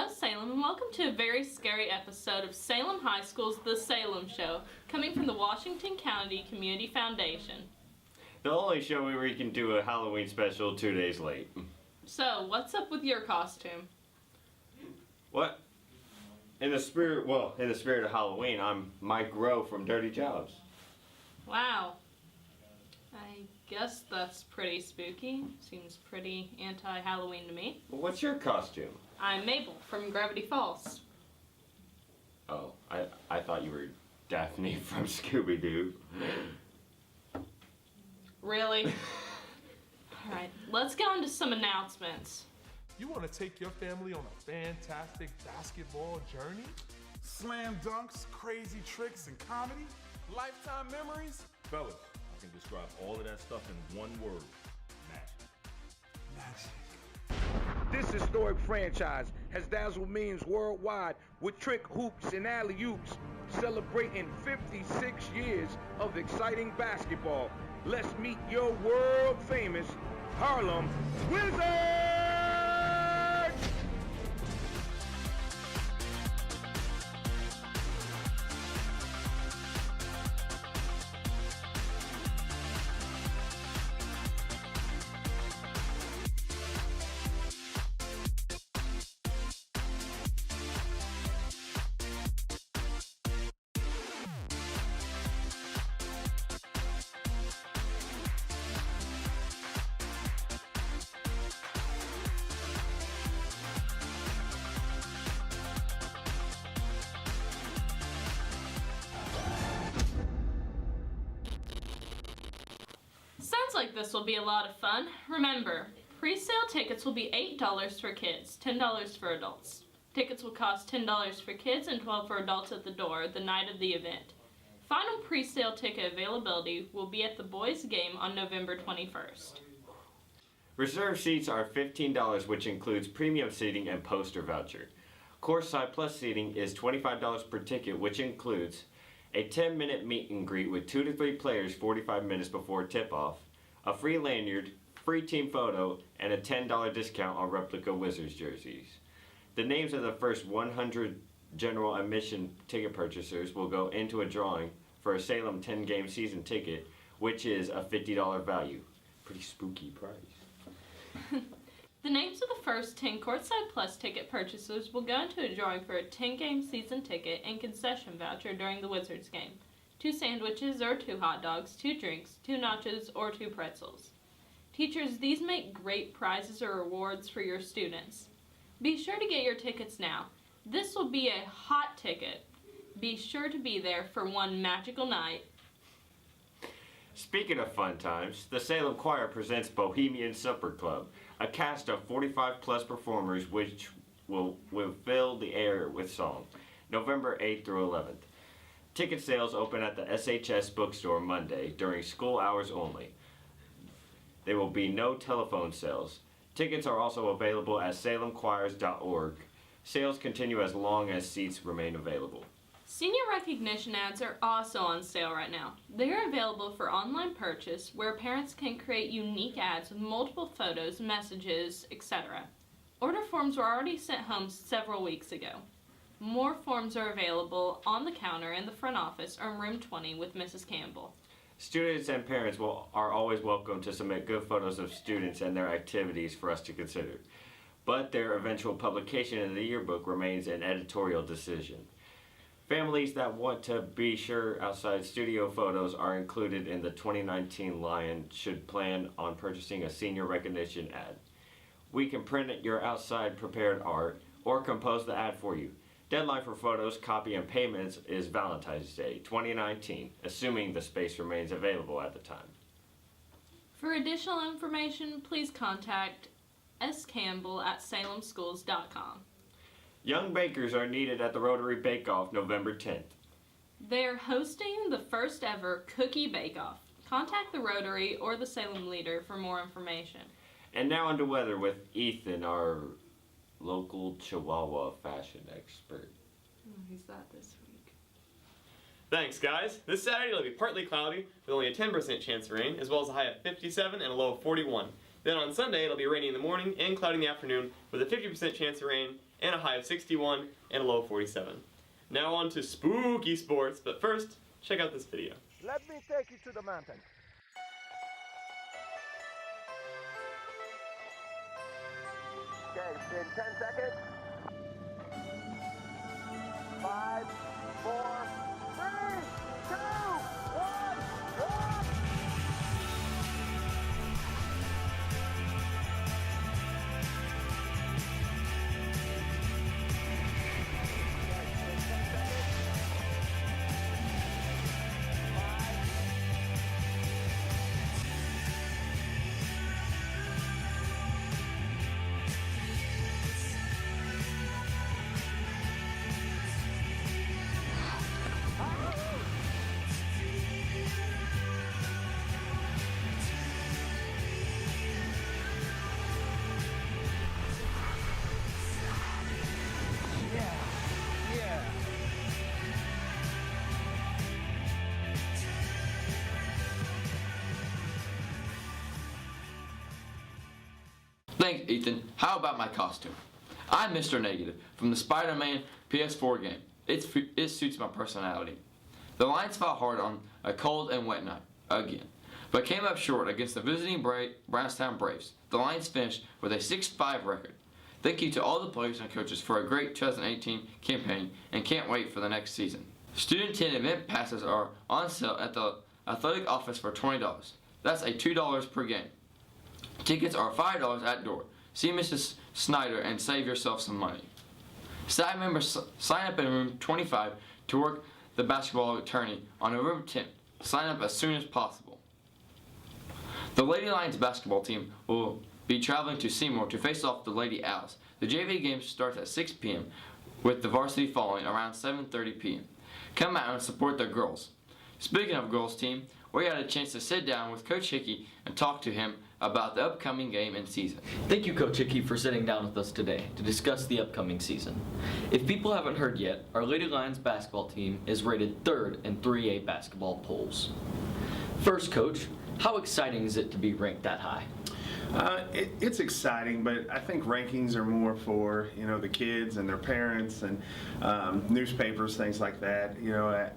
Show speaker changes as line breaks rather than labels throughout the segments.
Hello Salem, and welcome to a very scary episode of Salem High School's The Salem Show, coming from the Washington County Community Foundation.
The only show where we can do a Halloween special 2 days late.
So, what's up with your costume?
What? In the spirit of Halloween, I'm Mike Rowe from Dirty Jobs.
Wow. I guess that's pretty spooky. Seems pretty anti-Halloween to me.
Well, what's your costume?
I'm Mabel from Gravity Falls.
Oh, I thought you were Daphne from Scooby-Doo.
Really? Alright, let's get on to some announcements.
You want to take your family on a fantastic basketball journey?
Slam dunks, crazy tricks, and comedy?
Lifetime memories?
Fellas, I can describe all of that stuff in one word. Magic.
This historic franchise has dazzled millions worldwide with trick hoops and alley-oops, celebrating 56 years of exciting basketball. Let's meet your world-famous Harlem Wizards!
Sounds like this will be a lot of fun. Remember, pre-sale tickets will be $8 for kids, $10 for adults. Tickets will cost $10 for kids and $12 for adults at the door the night of the event. Final pre-sale ticket availability will be at the boys' game on November 21st.
Reserved seats are $15, which includes premium seating and poster voucher. Courtside Plus seating is $25 per ticket, which includes a 10-minute meet and greet with 2 to 3 players 45 minutes before tip-off, a free lanyard, free team photo, and a $10 discount on replica Wizards jerseys. The names of the first 100 general admission ticket purchasers will go into a drawing for a Salem 10-game season ticket, which is a $50 value. Pretty spooky price.
The names of the first 10 Courtside Plus ticket purchasers will go into a drawing for a 10-game season ticket and concession voucher during the Wizards game. 2 sandwiches or 2 hot dogs, 2 drinks, 2 nachos, or 2 pretzels. Teachers, these make great prizes or rewards for your students. Be sure to get your tickets now. This will be a hot ticket. Be sure to be there for one magical night.
Speaking of fun times, the Salem Choir presents Bohemian Supper Club, a cast of 45-plus performers which will fill the air with song, November 8th through 11th. Ticket sales open at the SHS bookstore Monday during school hours only. There will be no telephone sales. Tickets are also available at salemchoirs.org. Sales continue as long as seats remain available.
Senior recognition ads are also on sale right now. They are available for online purchase where parents can create unique ads with multiple photos, messages, etc. Order forms were already sent home several weeks ago. More forms are available on the counter in the front office or in room 20 with Mrs. Campbell.
Students and parents are always welcome to submit good photos of students and their activities for us to consider, but their eventual publication in the yearbook remains an editorial decision. Families that want to be sure outside studio photos are included in the 2019 Lion should plan on purchasing a senior recognition ad. We can print your outside prepared art or compose the ad for you. Deadline for photos, copy, and payments is Valentine's Day 2019, assuming the space remains available at the time.
For additional information, please contact scampbell@salemschools.com.
Young bakers are needed at the Rotary Bake Off November 10th.
They're hosting the first ever Cookie Bake Off. Contact the Rotary or the Salem leader for more information.
And now on to weather with Ethan, our local Chihuahua fashion expert.
Who's that this week?
Thanks, guys. This Saturday it'll be partly cloudy with only a 10% chance of rain, as well as a high of 57 and a low of 41. Then on Sunday it'll be rainy in the morning and cloudy in the afternoon with a 50% chance of rain and a high of 61 and a low of 47. Now on to spooky sports, but first, check out this video.
Let me take you to the mountain. Okay, in 10 seconds. 5, 4, 3, 2, 1, go!
Thanks, Ethan. How about my costume? I'm Mr. Negative from the Spider-Man PS4 game. It suits my personality. The Lions fought hard on a cold and wet night, again, but came up short against the visiting Brownstown Braves. The Lions finished with a 6-5 record. Thank you to all the players and coaches for a great 2018 campaign and can't wait for the next season. Student tent event passes are on sale at the athletic office for $20. That's a $2 per game. Tickets are $5 at door. See Mrs. Snyder and save yourself some money. Staff members sign up in room 25 to work the basketball tourney on November 10th. Sign up as soon as possible. The Lady Lions basketball team will be traveling to Seymour to face off the Lady Owls. The JV game starts at 6 p.m. with the varsity following around 7:30 p.m. Come out and support the girls. Speaking of girls team, we had a chance to sit down with Coach Hickey and talk to him about the upcoming game and season.
Thank you, Coach Hickey, for sitting down with us today to discuss the upcoming season. If people haven't heard yet, our Lady Lions basketball team is rated 3rd in 3A basketball polls. First, Coach, how exciting is it to be ranked that high?
It's exciting, but I think rankings are more for, the kids and their parents and newspapers, things like that.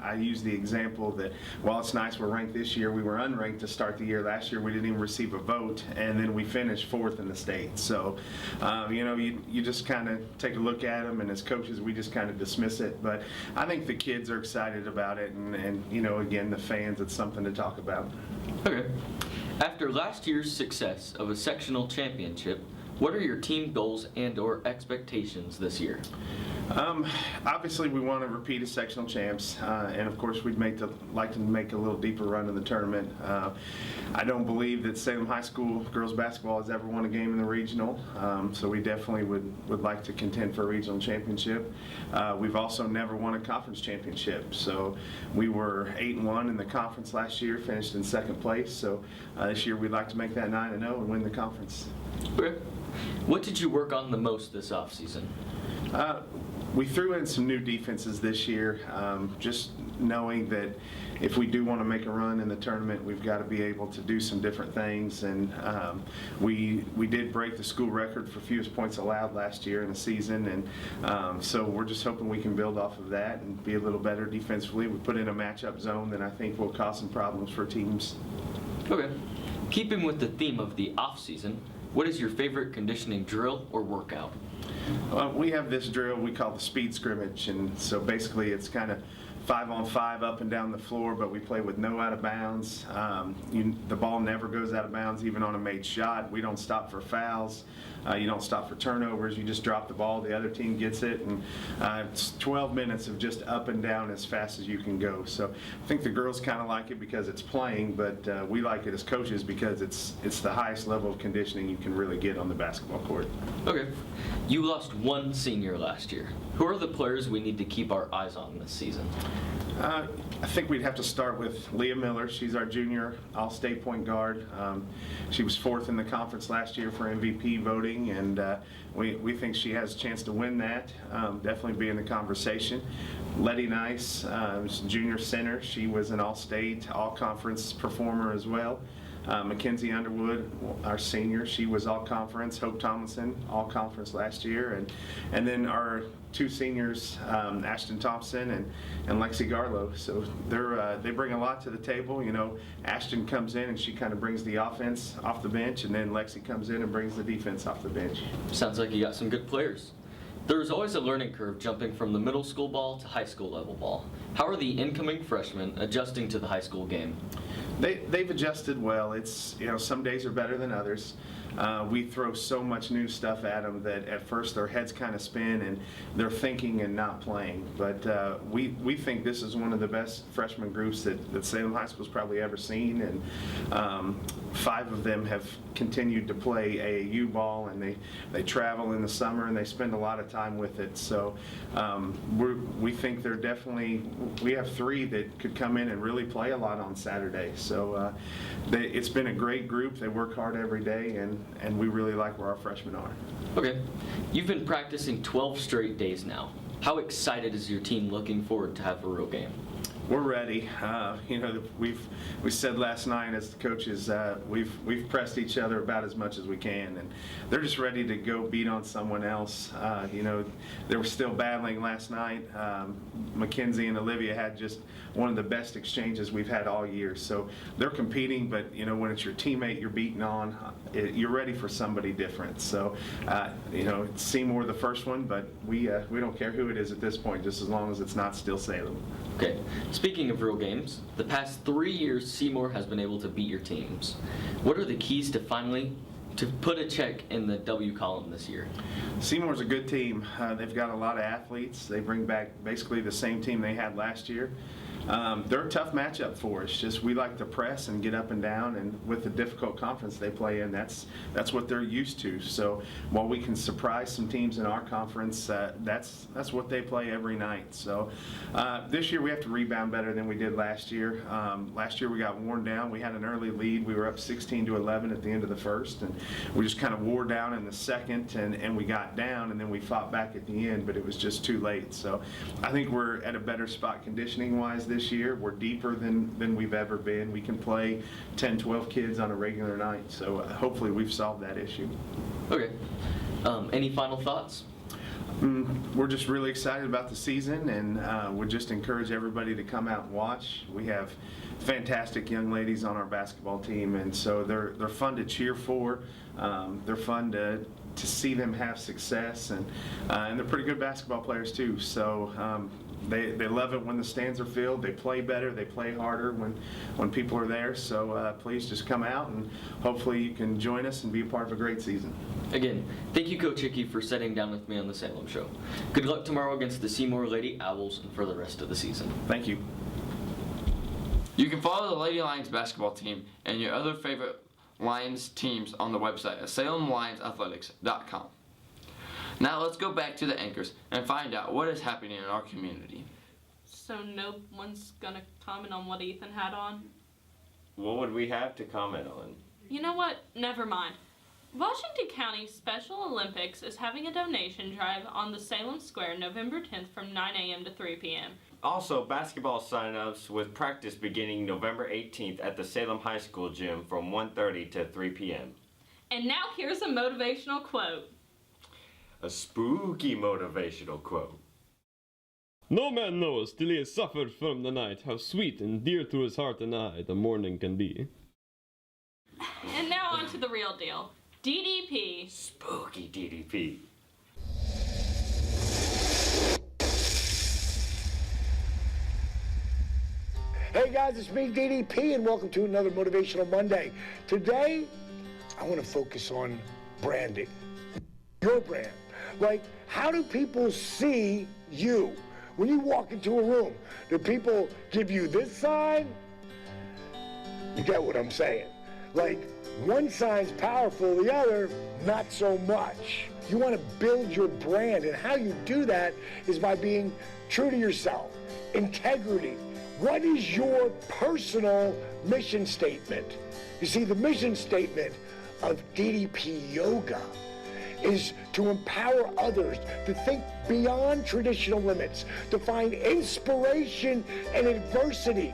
I use the example that while it's nice we're ranked this year, we were unranked to start the year. Last year we didn't even receive a vote, and then we finished 4th in the state. So, you just kind of take a look at them, and as coaches we just kind of dismiss it. But I think the kids are excited about it, and again, the fans, it's something to talk about.
Okay. After last year's success of a sectional championship, what are your team goals and/or expectations this year?
Obviously, we want to repeat as sectional champs, and of course, we'd like to make a little deeper run in the tournament. I don't believe that Salem High School girls basketball has ever won a game in the regional, so we definitely would like to contend for a regional championship. We've also never won a conference championship, so we were 8-1 in the conference last year, finished in 2nd place. So this year, we'd like to make that 9-0 and win the conference.
Okay. What did you work on the most this offseason?
We threw in some new defenses this year, just knowing that if we do want to make a run in the tournament, we've got to be able to do some different things. And we did break the school record for fewest points allowed last year in the season, and so we're just hoping we can build off of that and be a little better defensively. We put in a matchup zone that I think will cause some problems for teams.
Okay. Keeping with the theme of the off-season, what is your favorite conditioning drill or workout?
We have this drill we call the speed scrimmage, and so basically it's kind of 5-on-5 up and down the floor, but we play with no out of bounds. The ball never goes out of bounds, even on a made shot. We don't stop for fouls. You don't stop for turnovers. You just drop the ball, the other team gets it, and it's 12 minutes of just up and down as fast as you can go. So I think the girls kind of like it because it's playing, but we like it as coaches because it's the highest level of conditioning you can really get on the basketball court.
Okay. You lost one senior last year. Who are the players we need to keep our eyes on this season?
I think we'd have to start with Leah Miller. She's our junior all-state point guard. She was 4th in the conference last year for MVP voting, and we think she has a chance to win that. Definitely be in the conversation. Letty Nice, junior center. She was an all-state, all-conference performer as well. Mackenzie Underwood, our senior, she was all conference. Hope Tomlinson, all conference last year. And then our two seniors, Ashton Thompson and Lexi Garlow. So they bring a lot to the table. You know, Ashton comes in and she kind of brings the offense off the bench, and then Lexi comes in and brings the defense off the bench.
Sounds like you got some good players. There's always a learning curve jumping from the middle school ball to high school level ball. How are the incoming freshmen adjusting to the high school game?
They've adjusted well. It's, you know, some days are better than others. We throw so much new stuff at them that at first their heads kind of spin and they're thinking and not playing. But we think this is one of the best freshman groups that Salem High School's probably ever seen. And 5 of them have continued to play AAU ball, and they travel in the summer and they spend a lot of time with it. So we think they're definitely, we have 3 that could come in and really play a lot on Saturday. So it's been a great group. They work hard every day, and we really like where our freshmen are.
Okay, you've been practicing 12 straight days now. How excited is your team looking forward to have a real game?
We're ready. You know, we said last night as the coaches, we've pressed each other about as much as we can, and they're just ready to go beat on someone else. You know, they were still battling last night. Mackenzie and Olivia had just one of the best exchanges we've had all year. So they're competing, but you know, when it's your teammate you're beating on, you're ready for somebody different. So you know, Seymour the first one, but we don't care who it is at this point, just as long as it's not still Salem.
Okay. Speaking of real games, the past 3 years Seymour has been able to beat your teams. What are the keys to finally put a check in the W column this year?
Seymour's a good team. They've got a lot of athletes. They bring back basically the same team they had last year. They're a tough matchup for us. Just we like to press and get up and down, and with the difficult conference they play in, that's what they're used to. So while we can surprise some teams in our conference, that's what they play every night. So this year we have to rebound better than we did last year. Last year we got worn down. We had an early lead. We were up 16-11 at the end of the first, and we just kind of wore down in the second, and we got down, and then we fought back at the end, but it was just too late. So I think we're at a better spot conditioning-wise this year. We're deeper than we've ever been. We can play 10, 12 kids on a regular night. So hopefully we've solved that issue.
Okay. Any final thoughts?
We're just really excited about the season, and would just encourage everybody to come out and watch. We have fantastic young ladies on our basketball team, and so they're fun to cheer for. They're fun to see them have success, and they're pretty good basketball players too. So they love it when the stands are filled. They play better. They play harder when people are there. So please just come out, and hopefully you can join us and be a part of a great season.
Again, thank you, Coach Hickey, for sitting down with me on the Salem Show. Good luck tomorrow against the Seymour Lady Owls and for the rest of the season.
Thank you.
You can follow the Lady Lions basketball team and your other favorite Lions teams on the website at salemlionsathletics.com. Now let's go back to the anchors and find out what is happening in our community.
So no one's gonna comment on what Ethan had on?
What would we have to comment on?
You know what? Never mind. Washington County Special Olympics is having a donation drive on the Salem Square November 10th from 9 a.m. to 3 p.m.
Also, basketball sign-ups with practice beginning November 18th at the Salem High School gym from 1:30 to 3 p.m.
And now here's a motivational quote.
A spooky motivational quote.
No man knows till he has suffered from the night how sweet and dear to his heart and eye the morning can be.
And now on to the real deal. DDP.
Spooky DDP.
Hey guys, it's me, DDP, and welcome to another Motivational Monday. Today, I want to focus on branding. Your brand. Like, how do people see you? When you walk into a room, do people give you this sign? You get what I'm saying? Like, one sign's powerful, the other, not so much. You want to build your brand, and how you do that is by being true to yourself. Integrity. What is your personal mission statement? You see, the mission statement of DDP Yoga is to empower others to think beyond traditional limits, to find inspiration in adversity,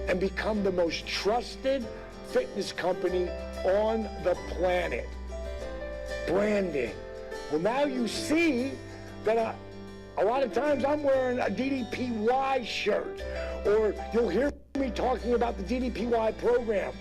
and become the most trusted, fitness company on the planet. Branding. Well, now you see that a lot of times I'm wearing a DDPY shirt, or you'll hear me talking about the DDPY program.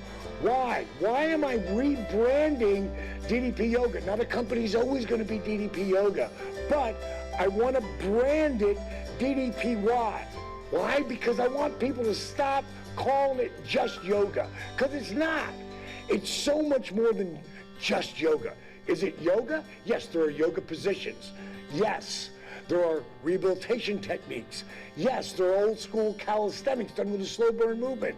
Why? Why am I rebranding DDP Yoga? Now, the company's always going to be DDP Yoga, but I want to brand it DDPY. Why? Because I want people to stop calling it just yoga, because it's not. It's so much more than just yoga. Is it yoga? Yes, there are yoga positions. Yes, there are rehabilitation techniques. Yes, there are old school calisthenics done with a slow burn movement.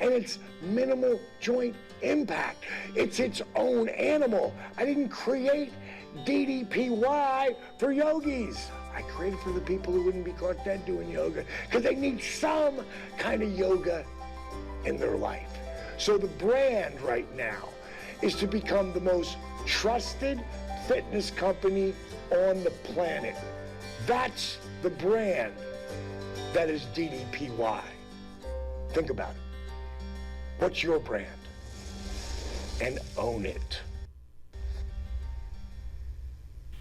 And it's minimal joint impact. It's its own animal. I didn't create DDPY for yogis. I created for the people who wouldn't be caught dead doing yoga, because they need some kind of yoga in their life. So the brand right now is to become the most trusted fitness company on the planet. That's the brand that is DDPY. Think about it. What's your brand? And own it.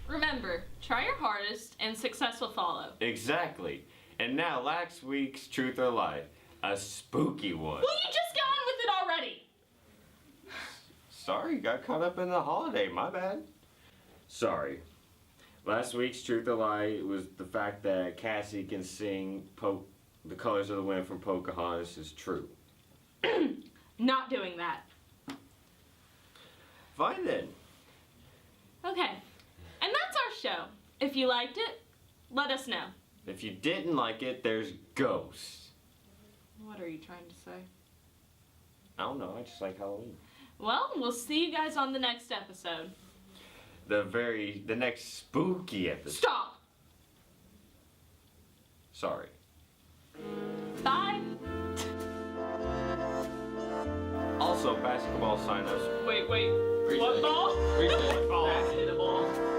Remember, try your hardest and success will follow.
Exactly. And now last week's Truth or Lie. A spooky one.
Will you just get on with it already?
Sorry, got caught up in the holiday, my bad. Sorry. Last week's Truth or Lie was the fact that Cassie can sing The Colors of the Wind from Pocahontas is true.
Not doing that.
Fine then.
Okay. And that's our show. If you liked it, let us know.
If you didn't like it, there's ghosts.
What are you trying to say?
I don't know, I just like Halloween.
Well, we'll see you guys on the next episode.
The next spooky episode.
Stop!
Sorry.
Bye!
Also, basketball signups.
Wait. What ball?
Reset.
Basketball.